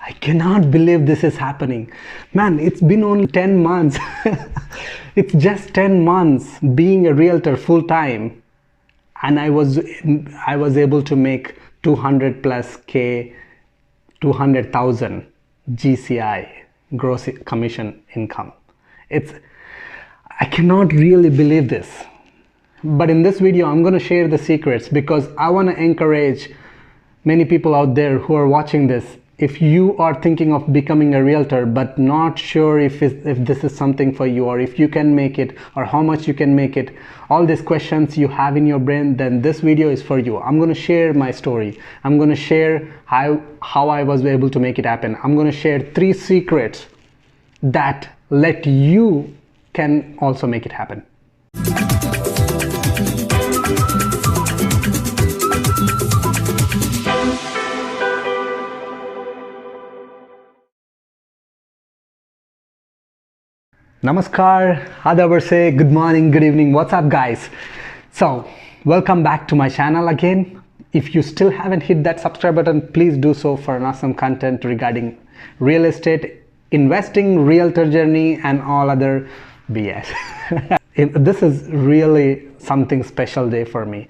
I cannot believe this is happening. Man, it's been only 10 months. It's just 10 months being a realtor full time, and I was able to make 200 plus K, 200,000 GCI, gross commission income. I cannot really believe this. But in this video, I'm going to share the secrets because I want to encourage many people out there who are watching this. If you are thinking of becoming a realtor but not sure if this is something for you, or if you can make it, or how much you can make it, all these questions you have in your brain, then this video is for you. I'm going to share my story. I'm going to share how I was able to make it happen. I'm going to share 3 secrets that let you can also make it happen. Namaskar, Adab Varse, good morning, good evening, what's up guys? So, welcome back to my channel again. If you still haven't hit that subscribe button, please do so for an awesome content regarding real estate, investing, realtor journey and all other BS. This is really something special day for me.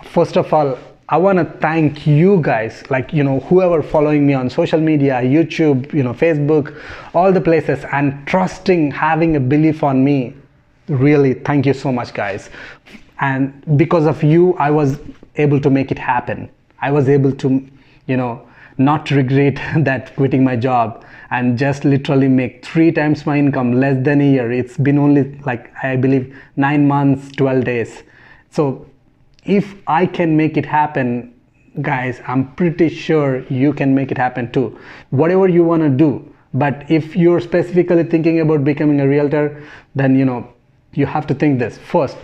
First of all, I want to thank you guys, whoever following me on social media, YouTube, Facebook, all the places, and trusting, having a belief on me. Really, thank you so much, guys. And because of you, I was able to make it happen. I was able to, not regret that quitting my job and just literally make 3 times my income less than a year. It's been only I believe 9 months, 12 days. So if I can make it happen, guys, I'm pretty sure you can make it happen too. Whatever you want to do. But if you're specifically thinking about becoming a realtor, then you have to think this. First,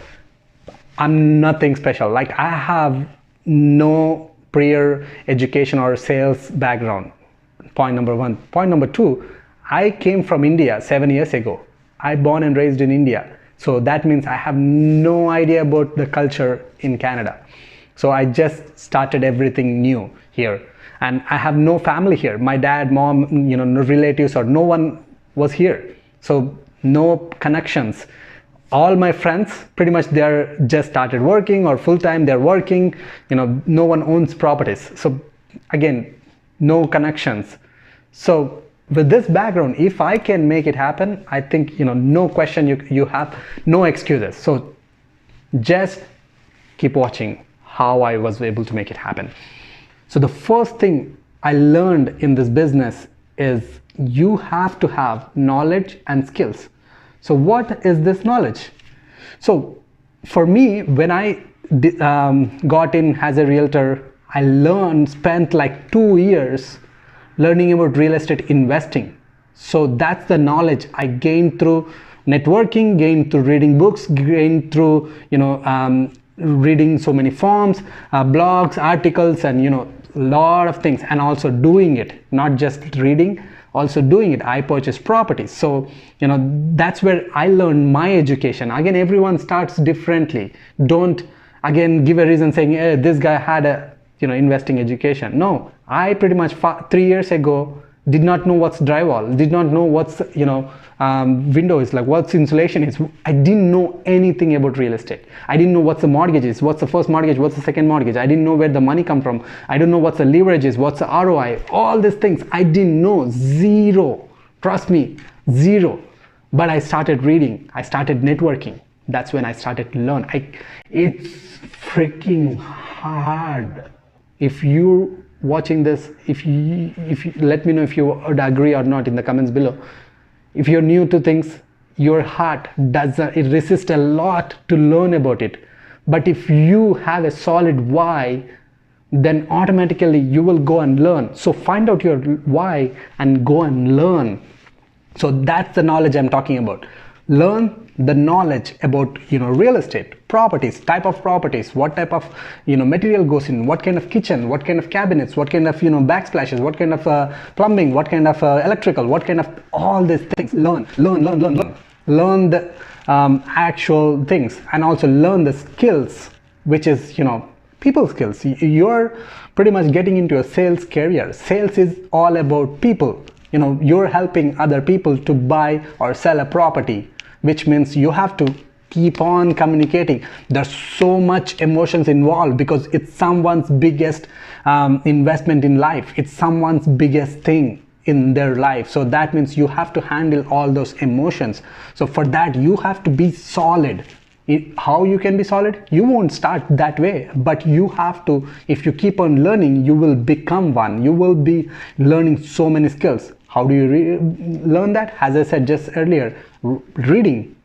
I'm nothing special. I have no prior education or sales background. Point number 1. Point number 2, I came from India 7 years ago. I born and raised in India. So that means I have no idea about the culture in Canada. So I just started everything new here. And I have no family here. My dad, mom, no relatives or no one was here. So no connections. All my friends, pretty much they're just started working or full time they're working. No one owns properties. So again, no connections. So with this background, if I can make it happen, I think, no question, you have no excuses. So just keep watching how I was able to make it happen. So the first thing I learned in this business is you have to have knowledge and skills. So what is this knowledge? So for me, when I got in as a realtor, I spent 2 years learning about real estate investing. So that's the knowledge I gained through networking, gained through reading books, gained through reading so many forms, blogs, articles, and a lot of things, and also doing it, not just reading, also doing it. I purchased properties. So that's where I learned my education. Again, everyone starts differently. Don't again give a reason saying, hey, this guy had a investing education. No, I pretty much 3 years ago did not know what's drywall, did not know what's window is, what's insulation is. I didn't know anything about real estate. I didn't know what's the mortgage is, what's the first mortgage, what's the second mortgage. I didn't know where the money come from. I don't know what's the leverage is, what's the ROI, all these things I didn't know. Zero, trust me, zero. But I started reading, I started networking. That's when I started to learn. It's freaking hard. If you're watching this, if you let me know if you would agree or not in the comments below. If you're new to things, your heart it resists a lot to learn about it. But if you have a solid why, then automatically you will go and learn. So find out your why and go and learn. So that's the knowledge I'm talking about. Learn the knowledge about real estate, properties, type of properties, what type of material goes in, what kind of kitchen, what kind of cabinets, what kind of backsplashes, what kind of plumbing, what kind of electrical, what kind of all these things. Learn the actual things, and also learn the skills, which is people skills. You're pretty much getting into a sales career. Sales is all about people. You're helping other people to buy or sell a property, which means you have to keep on communicating. There's so much emotions involved because it's someone's biggest investment in life. It's someone's biggest thing in their life. So that means you have to handle all those emotions. So for that, you have to be solid. How you can be solid? You won't start that way, but you have to. If you keep on learning, you will become one. You will be learning so many skills. How do you learn that? As I said just earlier, reading,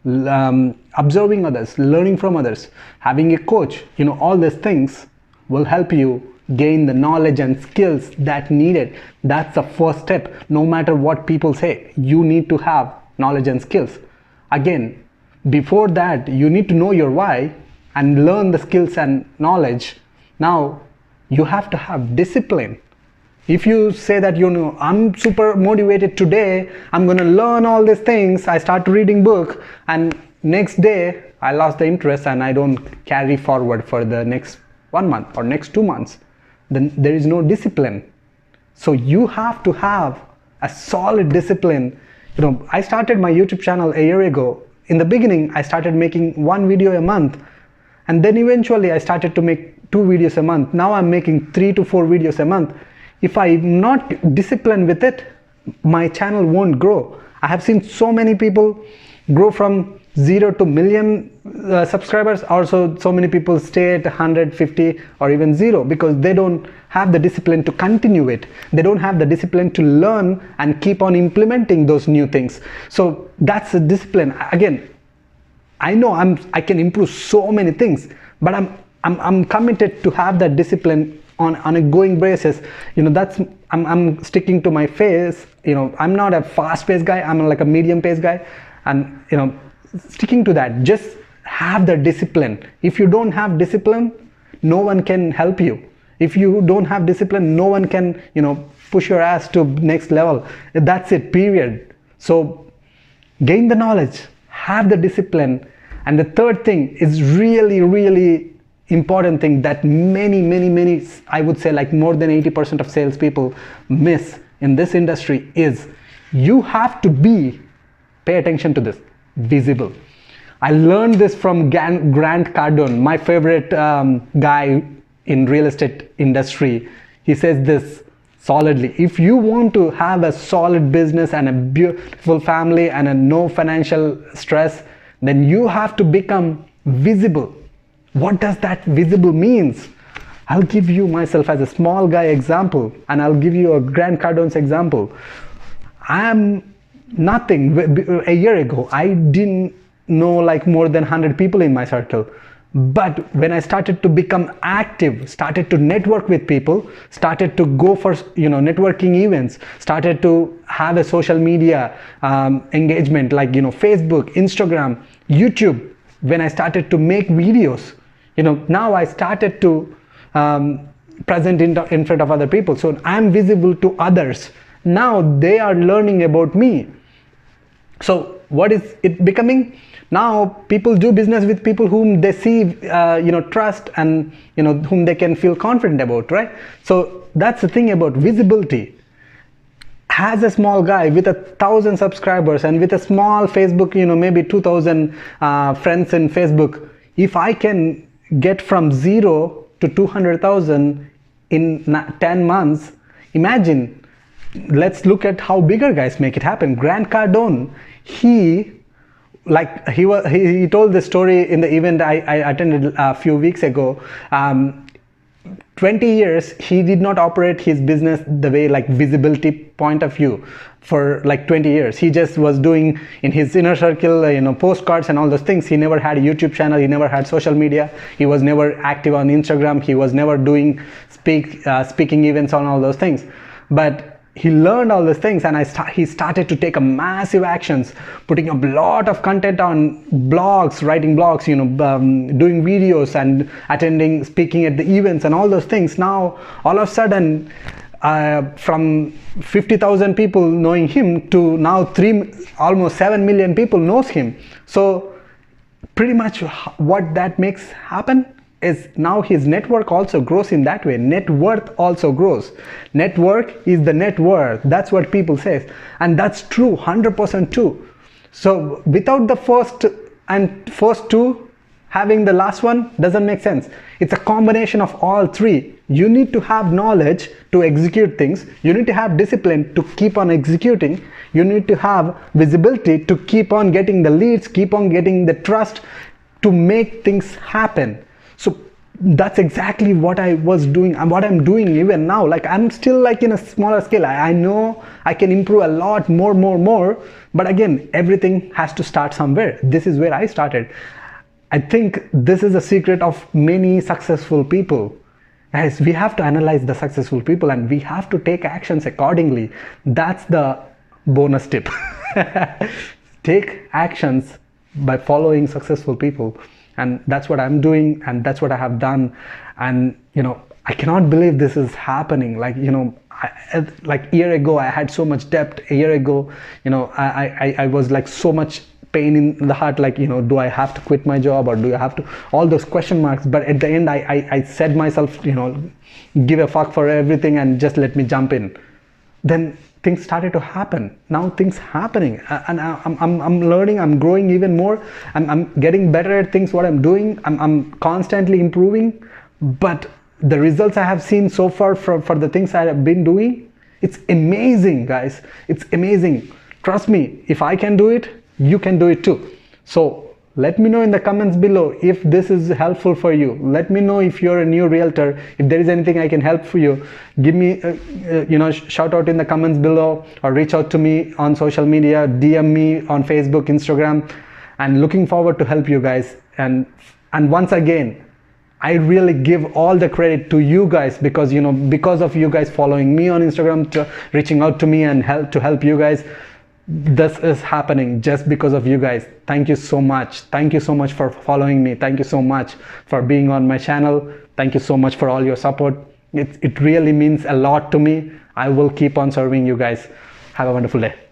observing others, learning from others, having a coach, all these things will help you gain the knowledge and skills that needed. That's the first step. No matter what people say, you need to have knowledge and skills. Again, before that, you need to know your why and learn the skills and knowledge. Now, you have to have discipline. If you say that, I'm super motivated today, I'm going to learn all these things, I start reading book, and next day I lost the interest and I don't carry forward for the next 1 month or next 2 months, then there is no discipline. So you have to have a solid discipline. I started my YouTube channel a year ago. In the beginning, I started making 1 video a month, and then eventually I started to make 2 videos a month. Now I'm making 3 to 4 videos a month. If I'm not disciplined with it, my channel won't grow. I have seen so many people grow from 0 to million subscribers. Also, so many people stay at 150 or even 0 because they don't have the discipline to continue it. They don't have the discipline to learn and keep on implementing those new things. So that's the discipline. Again, I know I can improve so many things, but I'm committed to have that discipline on a going basis. I'm sticking to my pace. I'm not a fast-paced guy. I'm like a medium-paced guy, and sticking to that. Just have the discipline. If you don't have discipline, no one can help you. If you don't have discipline, no one can push your ass to next level. That's it, period. So gain the knowledge, have the discipline. And the third thing is really important thing that many, I would say like more than 80% of salespeople miss in this industry is you have to pay attention to this, visible. I learned this from Grant Cardone, my favorite guy in real estate industry. He says this solidly: if you want to have a solid business and a beautiful family and no financial stress, then you have to become visible. What does that visible means? I'll give you myself as a small guy example, and I'll give you a Grant Cardone's example. I'm nothing. A year ago, I didn't know like more than 100 people in my circle. But when I started to become active, started to network with people, started to go for networking events, started to have a social media engagement like Facebook, Instagram, YouTube. When I started to make videos, now I started to present in front of other people. So I'm visible to others. Now they are learning about me. So what is it becoming? Now people do business with people whom they see, trust, and whom they can feel confident about, right? So that's the thing about visibility. As a small guy with 1,000 subscribers and with a small Facebook, maybe 2,000 friends in Facebook, if I can get from 0 to 200,000 in 10 months, imagine. Let's look at how bigger guys make it happen. Grant Cardone, he told the story in the event I attended a few weeks ago. 20 years he did not operate his business the way like visibility point of view for like 20 years. He just was doing in his inner circle postcards and all those things. He never had a YouTube channel, he never had social media, he was never active on Instagram, he was never doing speaking events on all those things. But he learned all these things, and he started to take a massive actions, putting a lot of content on blogs, writing blogs, doing videos and speaking at the events and all those things. Now, all of a sudden, from 50,000 people knowing him to now almost 7 million people knows him. So pretty much what that makes happen, is now his network also grows in that way. Net worth also grows. Network is the net worth. That's what people say, and that's true, 100% true. So without the first two, having the last one doesn't make sense. It's a combination of all three. You need to have knowledge to execute things. You need to have discipline to keep on executing. You need to have visibility to keep on getting the leads, keep on getting the trust to make things happen. So that's exactly what I was doing and what I'm doing even now. Like, I'm still like in a smaller scale. I know I can improve a lot more, but again, everything has to start somewhere. This is where I started. I think this is the secret of many successful people. Guys, we have to analyze the successful people and we have to take actions accordingly. That's the bonus tip. Take actions by following successful people, and that's what I'm doing, and that's what I have done. And I cannot believe this is happening. Like, like a year ago I had so much debt. A year ago, I was like so much pain in the heart, like, do I have to quit my job, or do I have to, all those question marks. But at the end I said myself, give a fuck for everything and just let me jump in. Then things started to happen. Now things happening, and I'm learning, I'm growing even more. I'm getting better at things what I'm doing. I'm constantly improving. But the results I have seen so far for the things I have been doing, it's amazing, guys. It's amazing. Trust me, if I can do it, you can do it too. So let me know in the comments below if this is helpful for you. Let me know if you're a new realtor, if there is anything I can help for you. Give me shout out in the comments below, or reach out to me on social media, DM me on Facebook, Instagram, and looking forward to help you guys. And once again, I really give all the credit to you guys, because because of you guys following me on Instagram, reaching out to me and help you guys. This is happening just because of you guys. Thank you so much. Thank you so much for following me. Thank you so much for being on my channel. Thank you so much for all your support. It really means a lot to me. I will keep on serving you guys. Have a wonderful day.